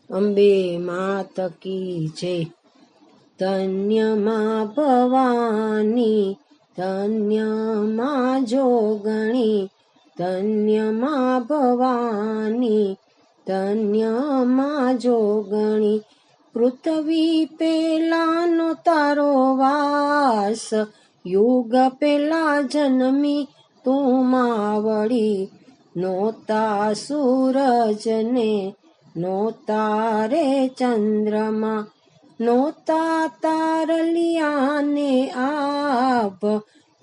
અંબે માત કી જય. ધન્ય માં ભવાની, ધન્ય માં જોગણી, ધન્ય માં ભવાની, ધન્ય માં જોગણી. પૃથ્વી પેલાનો તારો વાસ, યુગ પેલા જન્મી તું માવડી. નોતા સૂરજને, નોતા રે ચંદ્રમા, નોતા તારલિયાને આભ,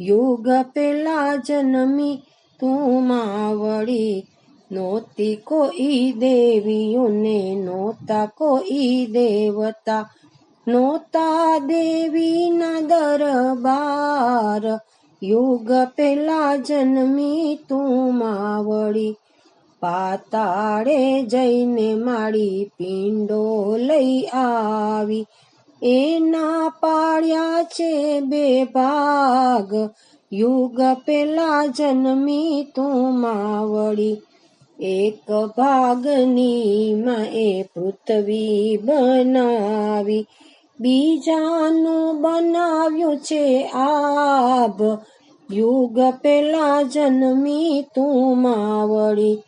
યુગ પેલા જન્મી તું માવડી. નોતી કોઈ દેવીઓને, નોતા કોઈ દેવતા, નોતા દેવીના દરબાર, યુગ પેલા જન્મી તું માવડી. પાતાળે જઈને માડી પિંડો લઈ આવી, એના પાડ્યા છે બે ભાગ, યુગ પેલા જન્મી તું માવડી. એક ભાગની માં એ પૃથ્વી બનાવી, બીજાનું બનાવ્યું છે આભ, યુગ પેલા જન્મી તું માવડી.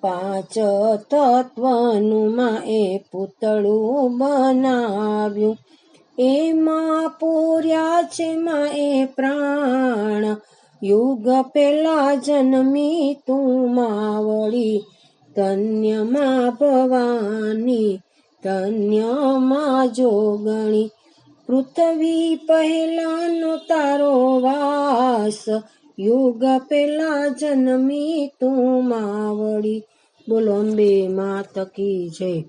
પાંચ તત્વનું માં એ પૂતળું બનાવ્યું, એમાં પૂર્યા છે માં એ પ્રાણ, યુગ પેલા જન્મી તું માવડી. ધન્ય માં ભવાની, ધન્ય માં જોગણી, પૃથ્વી પહેલાનો તારો વાસ, યુગ પેલા જન્મી તું માવડી. બોલો અંબે માત કી જય.